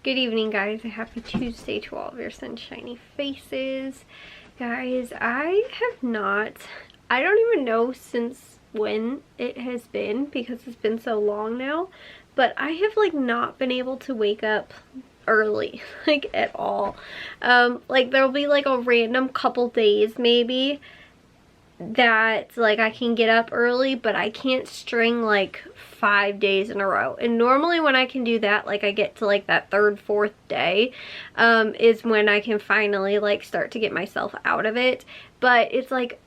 Good evening, guys. Happy Tuesday to all of your sunshiny faces. Guys, I don't even know since when it has been because it's been so long now, but I have like not been able to wake up early, like at all. Like there'll be like a random couple days maybe that like I can get up early, but I can't string like 5 days in a row. And normally when I can do that, like I get to like that third, fourth day, is when I can finally like start to get myself out of it. But it's like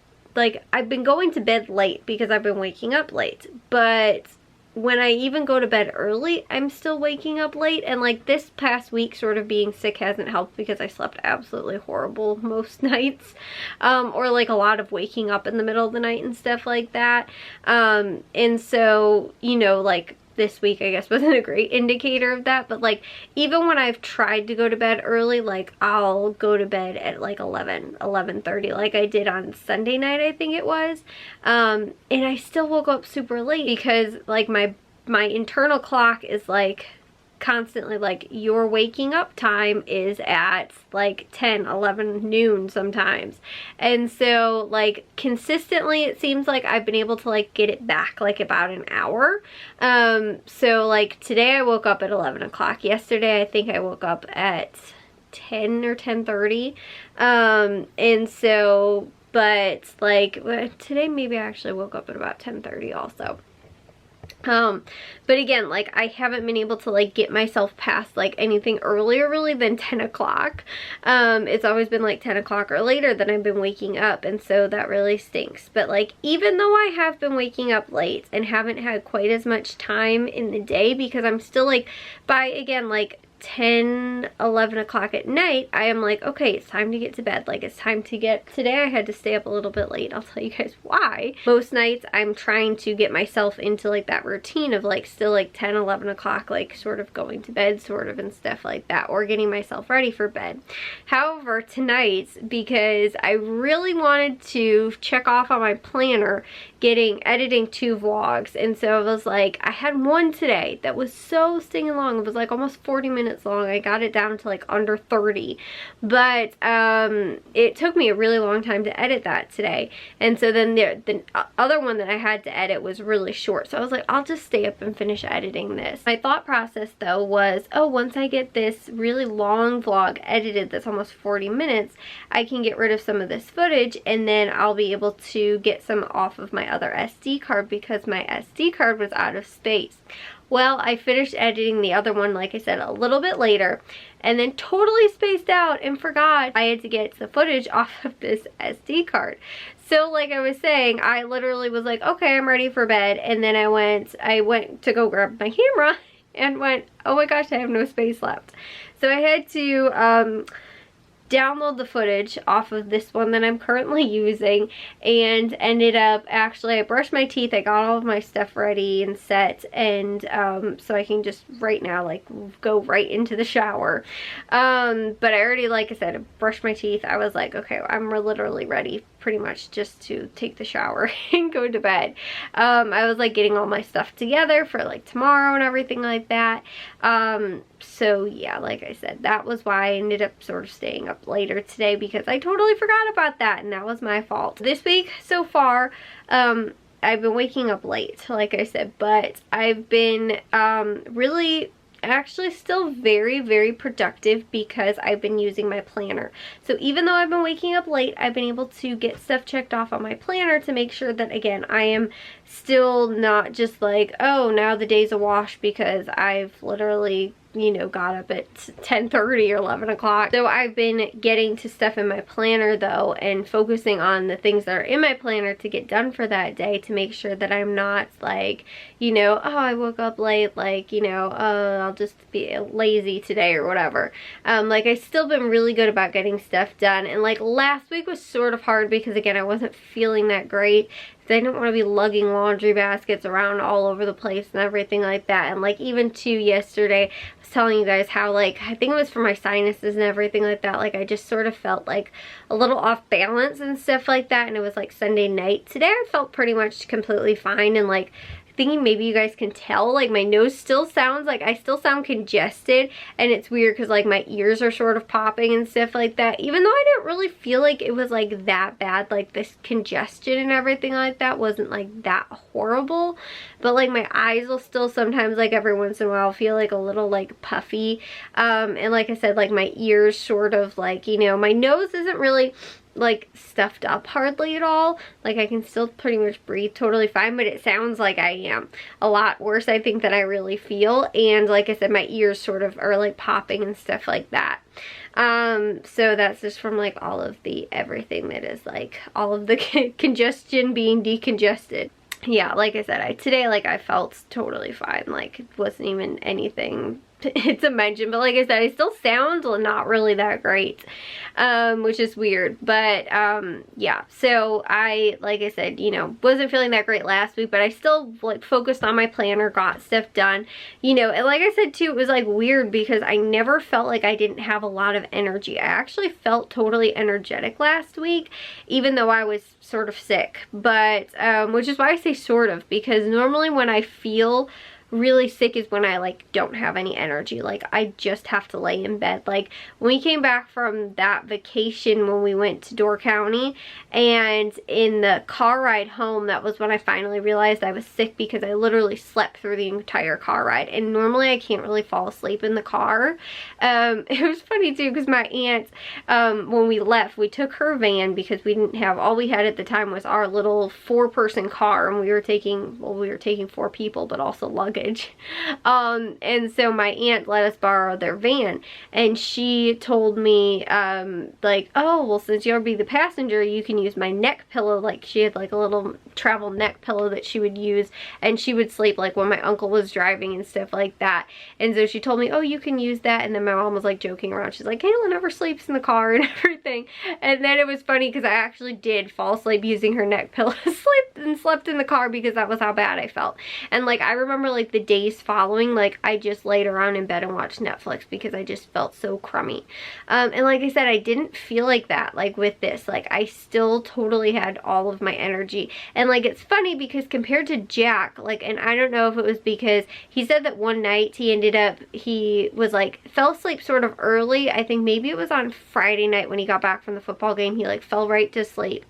I've been going to bed late because I've been waking up late, but when I even go to bed early, I'm still waking up late. And like this past week, sort of being sick hasn't helped because I slept absolutely horrible most nights, or like a lot of waking up in the middle of the night and stuff like that. And so, you know, like this week I guess wasn't a great indicator of that, but like even when I've tried to go to bed early, like I'll go to bed at like 11:30 like I did on Sunday night, I think it was, and I still woke up super late because like my internal clock is like constantly like your waking up time is at like 10, 11, noon sometimes. And so like consistently it seems like I've been able to like get it back like about an hour. So like today I woke up at 11 o'clock. Yesterday I think I woke up at 10 or 10:30. And so, but like today maybe I actually woke up at about 10:30 also. But again, like I haven't been able to like get myself past like anything earlier really than 10 o'clock. It's always been like 10 o'clock or later that I've been waking up, and so that really stinks. But like even though I have been waking up late and haven't had quite as much time in the day, because I'm still like by again like 10, 11 o'clock at night, I am like, okay, it's time to get to bed. Like it's time to get, today I had to stay up a little bit late. I'll tell you guys why. Most nights I'm trying to get myself into like that routine of like still like 10, 11 o'clock, like sort of going to bed sort of and stuff like that, or getting myself ready for bed. However, tonight, because I really wanted to check off on my planner editing 2 vlogs, and so I was like, I had one today that was so stinging long. It was like almost 40 minutes long. I got it down to like under 30, but it took me a really long time to edit that today. And so then the other one that I had to edit was really short, so I was like, I'll just stay up and finish editing this. My thought process though was, oh, once I get this really long vlog edited that's almost 40 minutes, I can get rid of some of this footage, and then I'll be able to get some off of my other SD card because my SD card was out of space. Well, I finished editing the other one, like I said, a little bit later, and then totally spaced out and forgot I had to get the footage off of this SD card. So like I was saying, I literally was like, okay, I'm ready for bed, and then I went to go grab my camera and went, oh my gosh, I have no space left. So I had to download the footage off of this one that I'm currently using, and ended up actually, I brushed my teeth, I got all of my stuff ready and set, and so I can just right now like go right into the shower. But I already, like I said, I brushed my teeth. I was like, okay, I'm literally ready pretty much just to take the shower and go to bed. I was like getting all my stuff together for like tomorrow and everything like that. So yeah, like I said, that was why I ended up sort of staying up later today, because I totally forgot about that, and that was my fault. This week so far, I've been waking up late, like I said, but I've been really actually still very, very productive because I've been using my planner. So even though I've been waking up late, I've been able to get stuff checked off on my planner to make sure that, again, I am still not just like, oh, now the day's a wash because I've literally, you know, got up at 10:30 or 11 o'clock. So I've been getting to stuff in my planner though, and focusing on the things that are in my planner to get done for that day, to make sure that I'm not like, you know, oh, I woke up late, like, you know, I'll just be lazy today or whatever. Like I've still been really good about getting stuff done, and like last week was sort of hard because again, I wasn't feeling that great. I didn't want to be lugging laundry baskets around all over the place and everything like that. And like even too yesterday, I was telling you guys how like, I think it was for my sinuses and everything like that, like I just sort of felt like a little off balance and stuff like that. And it was like Sunday night. Today I felt pretty much completely fine, and like thinking maybe you guys can tell, like my nose still sounds like, I still sound congested, and it's weird because like my ears are sort of popping and stuff like that, even though I didn't really feel like it was like that bad. Like this congestion and everything like that wasn't like that horrible, but like my eyes will still sometimes, like every once in a while, feel like a little like puffy, and like I said, like my ears sort of like, you know, my nose isn't really like stuffed up hardly at all. Like I can still pretty much breathe totally fine, but it sounds like I am a lot worse, I think, than I really feel. And like I said, my ears sort of are like popping and stuff like that. So that's just from like all of the everything that is like all of the congestion being decongested. Yeah, like I said, today like I felt totally fine. Like it wasn't even anything to mention, but like I said, I still sound not really that great, which is weird. But yeah, so like I said, you know, wasn't feeling that great last week, but I still like focused on my planner, got stuff done, you know. And like I said too, it was like weird because I never felt like I didn't have a lot of energy. I actually felt totally energetic last week, even though I was sort of sick. But which is why I say sort of, because normally when I feel really sick is when I like don't have any energy. Like I just have to lay in bed. Like when we came back from that vacation, when we went to Door County, and in the car ride home, that was when I finally realized I was sick, because I literally slept through the entire car ride, and normally I can't really fall asleep in the car. It was funny too, because my aunt, when we left, we took her van because we didn't have, all we had at the time was our little 4-person car, and we were taking, well, we were taking 4 people, but also luggage. And so my aunt let us borrow their van, and she told me like, oh well, since you'll be the passenger, you can use my neck pillow. Like she had like a little travel neck pillow that she would use, and she would sleep like when my uncle was driving and stuff like that. And so she told me, oh, you can use that. And then my mom was like joking around, she's like, Kayla never sleeps in the car and everything. And then it was funny because I actually did fall asleep using her neck pillow, slept in the car, because that was how bad I felt. And like I remember like the days following, like I just laid around in bed and watched Netflix because I just felt so crummy. And like I said, I didn't feel like that like with this. Like I still totally had all of my energy. And like it's funny because compared to Jack, like, and I don't know if it was because he said that one night he was like fell asleep sort of early. I think maybe it was on Friday night when he got back from the football game, he like fell right to sleep.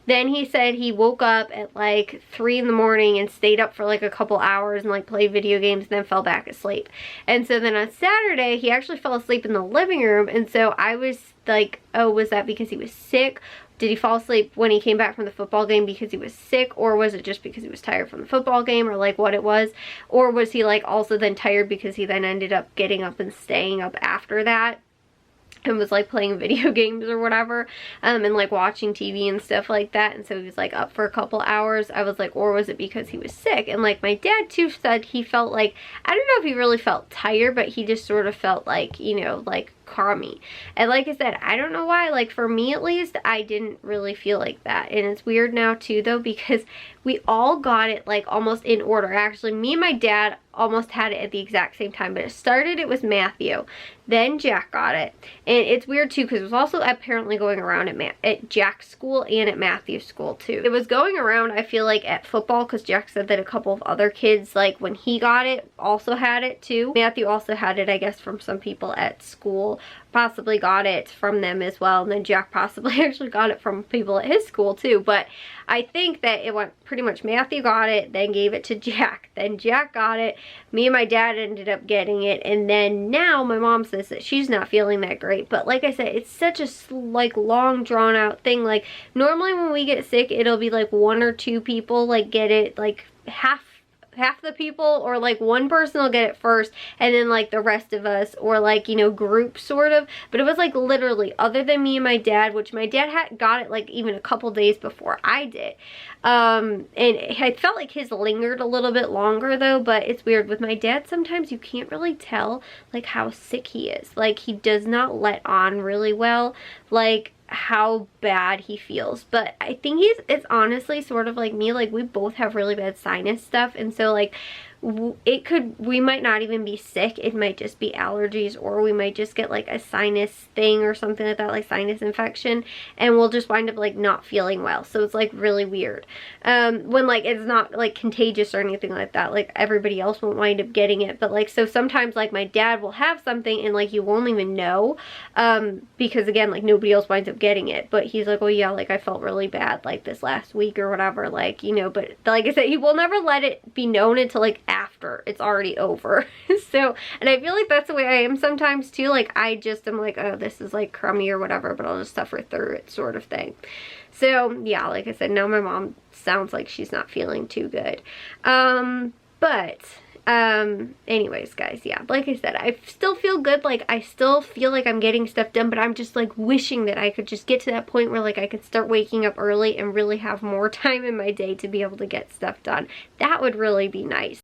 Then he said he woke up at like 3 in the morning and stayed up for like a couple hours and like played video games, and then fell back asleep. And so then on Saturday he actually fell asleep in the living room, and so I was like, oh, was that because he was sick? Did he fall asleep when he came back from the football game because he was sick, or was it just because he was tired from the football game, or like what it was? Or was he like also then tired because he then ended up getting up and staying up after that and was like playing video games or whatever, and like watching TV and stuff like that, and so he was like up for a couple hours? I was like, or was it because he was sick? And like my dad too said he felt like, I don't know if he really felt tired, but he just sort of felt like, you know, like crummy. And like I said, I don't know why, like for me at least, I didn't really feel like that. And it's weird now too though, because we all got it like almost in order. Actually, me and my dad almost had it at the exact same time, but it was Matthew, then Jack got it. And it's weird too because it was also apparently going around at Jack's school and at Matthew's school too. It was going around, I feel like, at football, because Jack said that a couple of other kids, like when he got it, also had it too. Matthew also had it, I guess, from some people at school, possibly got it from them as well, and then Jack possibly actually got it from people at his school too. But I think that it went pretty much Matthew got it, then gave it to Jack, then Jack got it, me and my dad ended up getting it, and then now my mom says that she's not feeling that great. But like I said, it's such a like long drawn out thing. Like normally when we get sick, it'll be like 1 or 2 people like get it, like half the people, or like one person will get it first and then like the rest of us, or like, you know, group sort of. But it was like literally, other than me and my dad, which my dad had got it like even a couple days before I did, and I felt like his lingered a little bit longer though. But it's weird with my dad, sometimes you can't really tell like how sick he is. Like he does not let on really well like how bad he feels. But I think it's honestly sort of like me. Like we both have really bad sinus stuff, and so like we might not even be sick. It might just be allergies, or we might just get like a sinus thing or something like that, like sinus infection, and we'll just wind up like not feeling well. So it's like really weird. When like it's not like contagious or anything like that, like everybody else won't wind up getting it. But like, so sometimes like my dad will have something and like you won't even know, because again, like nobody else winds up getting it. But he's like, oh yeah, like I felt really bad like this last week or whatever, like, you know. But like I said, he will never let it be known until like after it's already over. So, and I feel like that's the way I am sometimes too. Like I just am like, oh, this is like crummy or whatever, but I'll just suffer through it, sort of thing. So yeah, like I said, now my mom sounds like she's not feeling too good. Anyways, guys, yeah, like I said, I still feel good. Like I still feel like I'm getting stuff done, but I'm just like wishing that I could just get to that point where like I could start waking up early and really have more time in my day to be able to get stuff done. That would really be nice.